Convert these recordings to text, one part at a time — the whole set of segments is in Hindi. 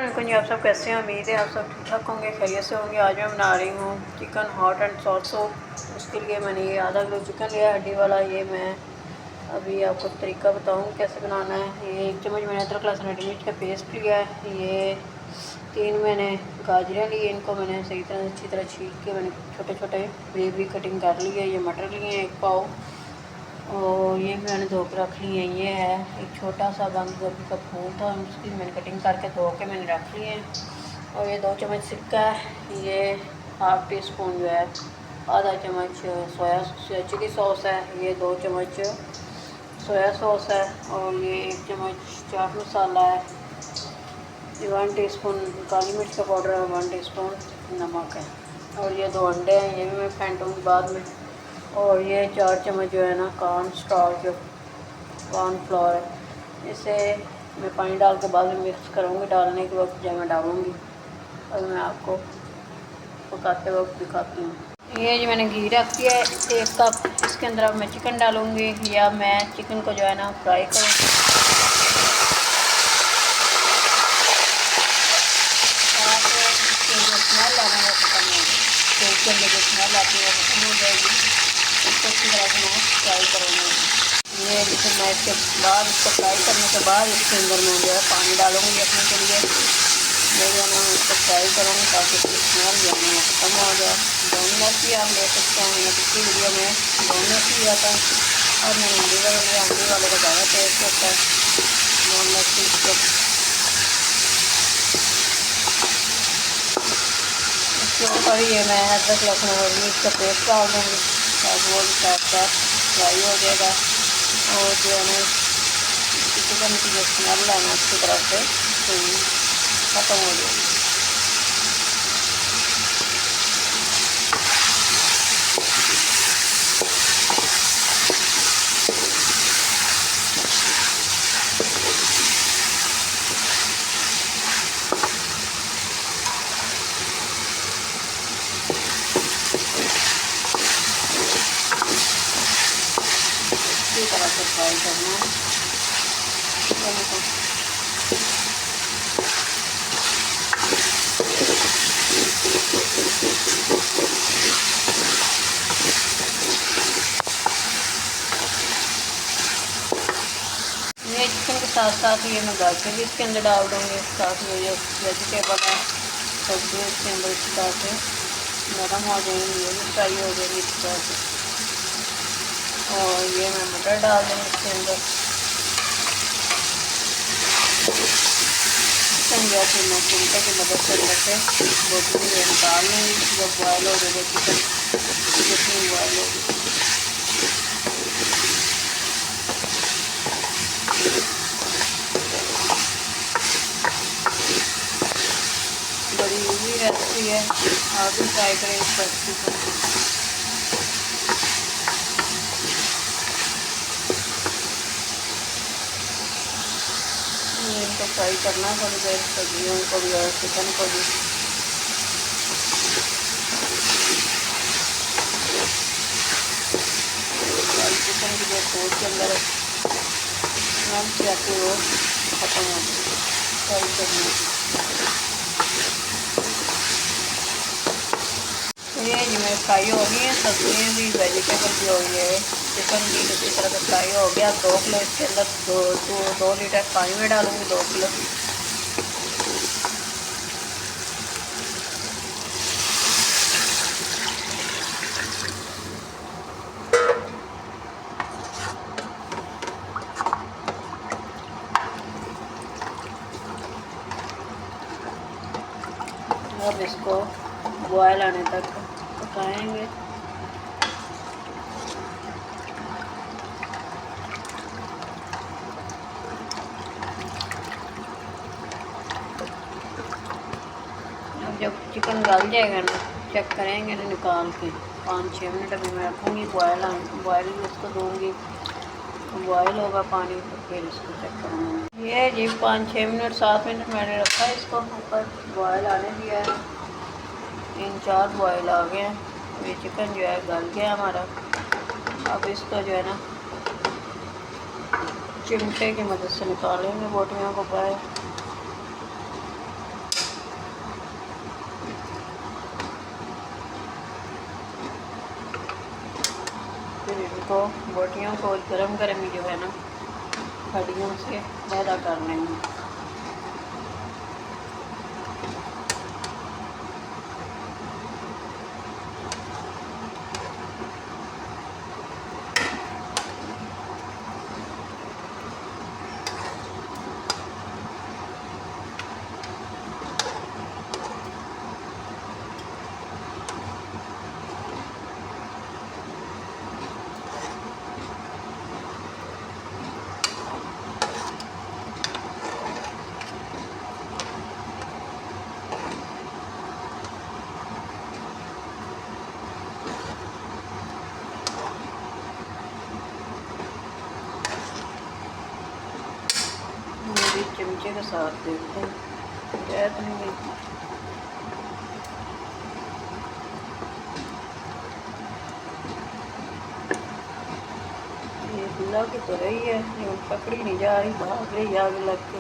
वालेकुम जी। आप सब कैसे हैं? उम्मीद है आप सब ठीक ठाक होंगे, खैरियत से होंगे। आज मैं बना रही हूँ chicken hot and sauce soup. उसके लिए मैंने ये आधा किलो चिकन लिया हड्डी वाला। ये मैं अभी आपको तरीका बताऊँ कैसे बनाना है। ये 1 चम्मच मैंने अदरक लहसुन हरी मिर्च का पेस्ट लिया है। ये 3 मैंने गाजरें ली, इनको मैंने सही तरह अच्छी तरह छील के मैंने छोटे छोटे ब्रीक कटिंग कर ली है। ये मटर लिए हैं 1 पाव, और ये मैंने धो के रख ली है। ये है एक छोटा सा बंद गोभी का फूल था, उसकी मैंने कटिंग करके धो के मैंने रख ली है। और ये 2 चम्मच सिरका है। ये हाफ़ टी स्पून जो है आधा चम्मच सोया चिली सॉस है। ये 2 चम्मच सोया सॉस है। और ये 1 चम्मच चाट मसाला है। ये 1 टीस्पून काली मिर्च का पाउडर है, 1 टीस्पून नमक है। और ये 2 अंडे हैं, ये भी मैं फेंटूँगी बाद में। और ये 4 चम्मच जो है ना कॉर्न स्टार्च कॉर्नफ्लोर है। इसे मैं पानी डाल के बाद में मिक्स करूँगी। डालने के वक्त जब मैं डालूँगी और मैं आपको पकाते वक्त दिखाती हूँ। ये जो मैंने घी रख दिया है 1 कप, इसके अंदर अब मैं चिकन डालूँगी, या मैं चिकन को जो है ना फ्राई करूँगी। स्मेल आना है खत्म हो गई, तो उसके अंदर जो स्मेल आती है वो खत्म हो जाएगी। इसको अच्छी तरह से मैं फ्राई करूँगी। ये फिर मैं इसके बाद इसको फ्राई करने के बाद इसके अंदर मैं जो है पानी डालूँगी अपने के लिए। मैं जो है ना इसको फ्राई करूँगी ताकि इसकी स्मेल जो है खत्म हो जाए। बोनलेस भी आप ले सकते हैं, मैंने पिछली वीडियो में बोनलेस लिया था, और मैंने हंडी वाले का ज़्यादा टेस्ट होता है बोनलेस इसके। इसके ऊपर ये मैं अदरक लहसुन और मिर्च का पेस्ट डाल दूँगी ताकि वो भी साथ साथ फ्राई हो जाएगा। और जो है ना चिकन की जो स्मेल है ना अच्छी तरह से ख़त्म हो जाएगी। इसी तरह से फ्राई करना है चिकन को। ये चिकन के साथ साथ ये मैं गाजर भी इसके अंदर डाल दूँगी। साथ में जो वेजिटेबल है सब्जियाँ इसके अंदर इसी तरह से नरम हो जाएंगी, ये भी फ्राई हो जाएगी इस तरह से। और ये मैं मटर डाल दूँगी इसके अंदर। चिकन जो है मैं चिमटे की मदद से अंदर से बोतल में निकाल लूँगी। जब बॉयल हो जाएगा चिकन, जितनी बॉयल होगी बड़ी इजी रेसिपी है, आप भी ट्राई करें इस रेसिपी को। इनको फ्राई करना है थोड़ी देर, सब्जियों को भी और चिकन को भी। चिकन की जो सूप के अंदर स्मेल से आती है वो ख़त्म हो गई फ्राई करने की। ये जो मेरे फ्राई हो गई है, सब्जियाँ भी वेजिटेबल भी हो गई है, चिकन भी इसी तरह से फ्राई हो गया। 2 किलो इसके अंदर 2 लीटर पानी में डालूँगी, 2 किलो। अब इसको बॉयल आने तक पकाएंगे। अब जब चिकन गल जाएगा ना चेक करेंगे ना निकाल के। 5-6 मिनट अभी मैं रखूँगी बॉयल इसको दूँगी। बॉयल होगा पानी तो फिर इसको चेक करूँगी। ये जी 5-6 मिनट 7 मिनट मैंने रखा है इसको ऊपर, बॉयल आने दिया है। 3-4 बॉयल आ गए हैं। ये चिकन जो है गल गया हमारा। अब इसको जो है ना चिमटे की मदद से निकालेंगे बोटियों को बाहर। इनको बोटियों को गरम गरम ही जो है ना हड्डियों से पैदा कर लेंगे। चमचे के साथ देखते हैं क्या तो नहीं गई। ये खुला की तो रही है लेकिन पकड़ी नहीं जा रही, भाग रही आग लग के।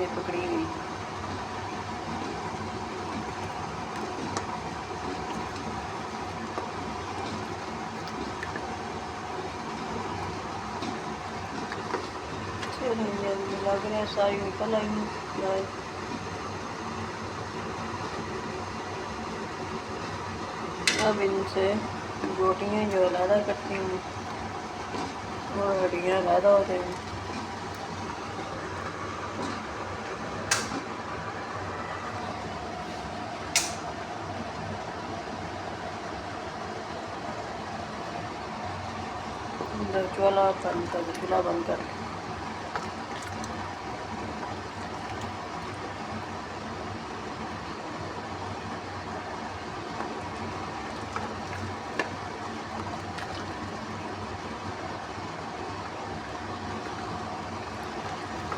ये पकड़ी गई। लग रहा है सारी निकल आई हैं। अब इनसे बोटियाँ जो अलहदा करती हूँ और हड्डियाँ अलहदा हो जाएंगी। चूल्हा बंद कर, चूल्हा बंद कर।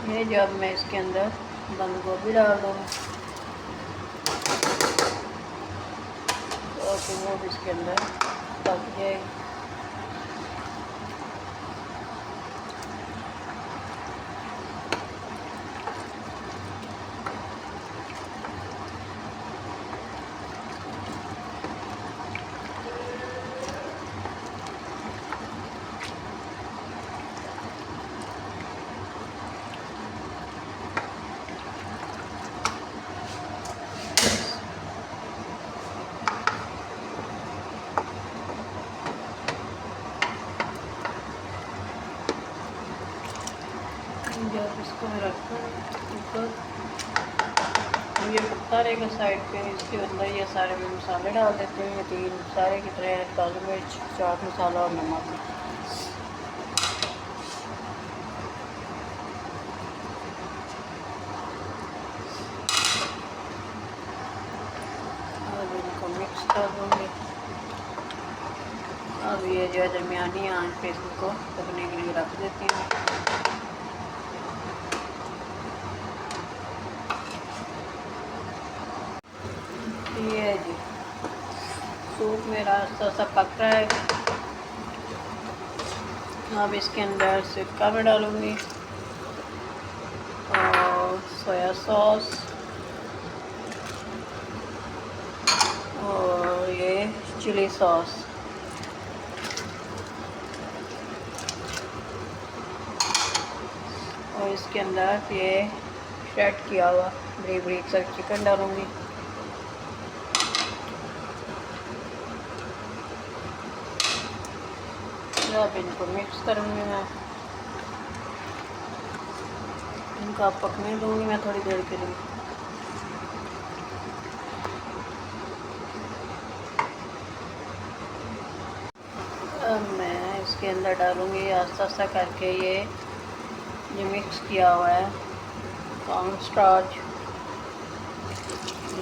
ये जब मैं इसके अंदर बंद गोभी डाल दूँगी तो फिर वो भी इसके अंदर पक जाएगी। जब इसको मैं रखूँ ऊपर ये पकता रहेगा साइड पे, इसके अंदर ये सारे मैं मसाले डाल देते हैं। ये 3 सारे की तरह काली मिर्च, चाट मसाला और नमक। अब इनको मिक्स कर दूँगी। अब ये जो है दरमियानी आंच पे इसको पकने के लिए रख देती हूँ। ये है जी सूप मेरा आस्ता सा पक रहा है। अब इसके अंदर सिरका में डालूँगी और सोया सॉस और ये चिली सॉस और इसके अंदर ये श्रेड किया हुआ बरीक बरीक सा चिकन डालूँगी। अब इनको मिक्स करूँगी मैं, इनको आप पकने दूँगी मैं थोड़ी देर के लिए। अब मैं इसके अंदर डालूँगी आस्ता आस्ता करके ये मिक्स किया हुआ है कॉर्न स्टार्च,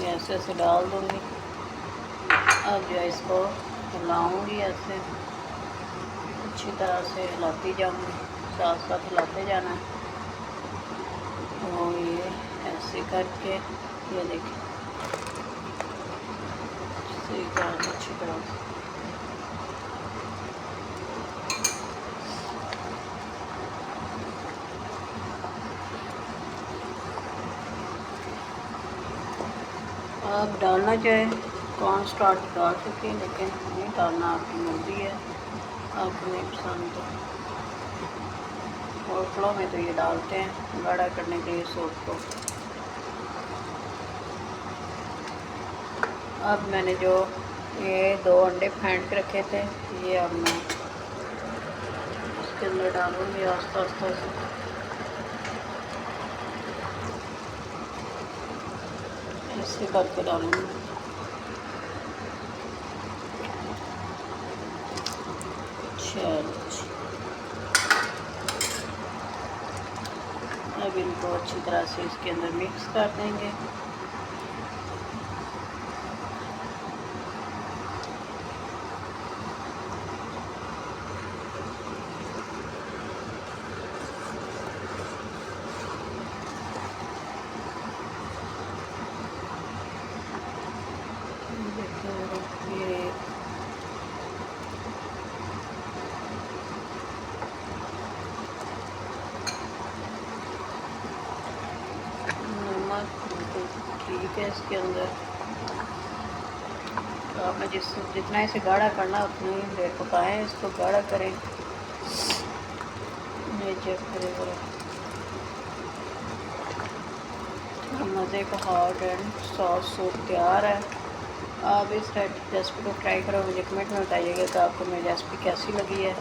ये ऐसे ऐसे डाल दूँगी। अब जो है इसको हिलाऊँगी, ऐसे अच्छी तरह से हिलाती जाऊँगी, साथ साथ हिलाते जाना है। और ये ऐसे करके ये देखिए अच्छी तरह से आप डालना चाहें कौन स्टार्ट डाल सकते हैं, लेकिन नहीं डालना आपकी मर्ज़ी है, आपको नहीं पसंद तो। होटलों में तो ये डालते हैं गाढ़ा करने के लिए सूप को। अब मैंने जो ये 2 अंडे फेंट के रखे थे, ये अब मैं इसके अंदर डालूँगी आस्ता आस्ता से। ऐसे करके डालूँगी। अब इनको अच्छी तरह से इसके अंदर मिक्स कर देंगे। ये नमक ठीक है इसके अंदर। तो आपने जितना इसे गाढ़ा करना उतनी देर पकाएं, इसको गाढ़ा करें। ये चेक करें ज़रा, मज़े का हॉट एंड सॉस सूप तैयार है। आप इस रेसिपी को ट्राई करो, मुझे कमेंट में बताइएगा कि आपको मेरी रेसिपी कैसी लगी है।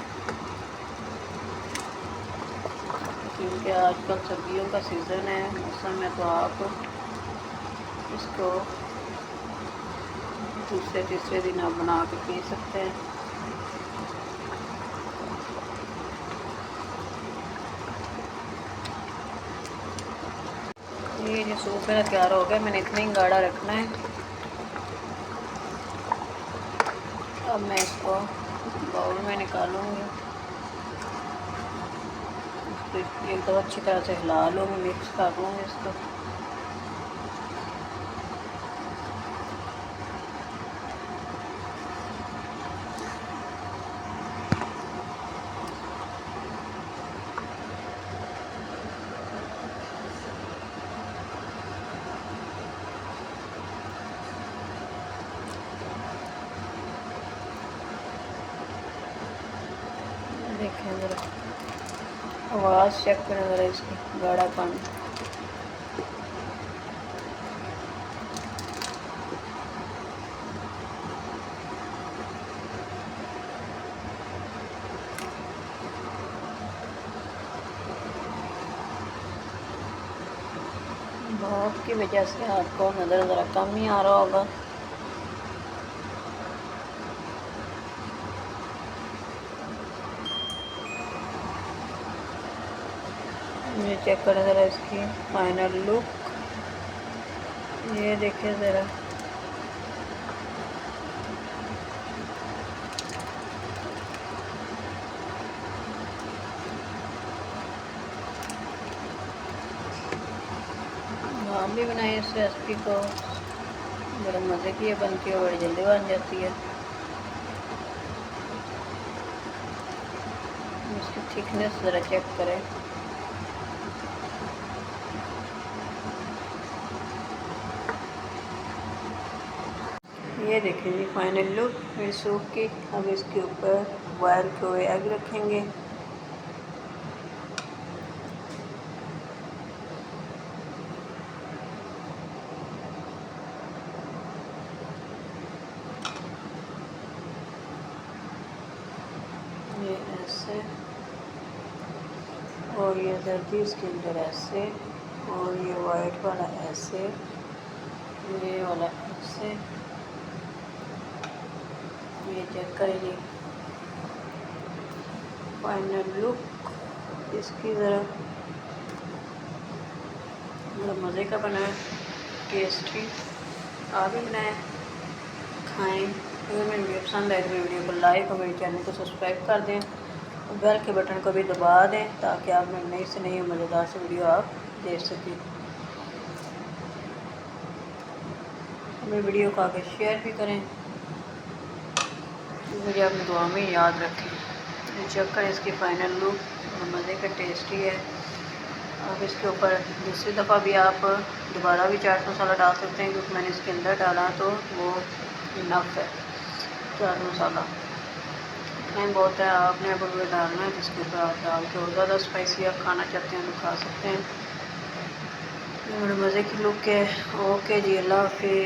क्योंकि आजकल सब्जियों का सीज़न है, मौसम है, तो आप इसको दूसरे तीसरे दिन आप बना के पी सकते हैं। ये जो सूप मेरा तैयार हो गया, मैंने इतना ही गाढ़ा रखना है। अब मैं इसको बाउल में निकालूंगी, इसको एक दो अच्छी तरह से हिला लूँगी, मिक्स कर लूँगी इसको। देखें ज़रा, आवाज़ चेक करें ज़रा इसकी गाढ़ापन। भाप की वजह से आपको नज़र ज़रा कम ही आ रहा होगा। ये चेक करें ज़रा इसकी फाइनल लुक, ये देखिए ज़रा। आप भी बनाए इस रेसिपी को, बड़े मज़े की बनती है, बड़ी जल्दी बन जाती है। इसकी थिकनेस ज़रा चेक करें। ये देखें जी फाइनल लुक मेरी सूप की। अब इसके ऊपर बॉयल किए हुए एग रखेंगे। ये ऐसे, और ये जर्दी इसके अंदर ऐसे, और ये वाइट वाला ऐसे, ये वाला ऐसे। ये चेक करेंगे फाइनल लुक इसकी, ज़रा बड़ा मज़े का बना है, टेस्टी। आप भी बनाएं, खाएं। अगर मेरी वीडियो पसंद आए तो मेरी वीडियो को लाइक और मेरे चैनल को सब्सक्राइब कर दें और बेल के बटन को भी दबा दें, ताकि आप मेरी नई से नई मज़ेदार से वीडियो आप देख सकें। मेरी वीडियो को आगे शेयर भी करें, मुझे अपनी दुआ में याद रखें। चेक करें इसकी फ़ाइनल लुक, मज़े का टेस्टी है। अब इसके ऊपर दूसरी दफ़ा भी आप दोबारा भी चाट मसाला डाल सकते हैं, क्योंकि मैंने इसके अंदर डाला तो वो इनफ है। चाट मसाला इतना ही बहुत है। आपने अब वो डालना है जिसके ऊपर आप डाल के और ज़्यादा स्पाइसी आप खाना चाहते हैं तो खा सकते हैं। ये बड़े मज़े की लुक है। ओके जी, अल्लाह हाफिज़।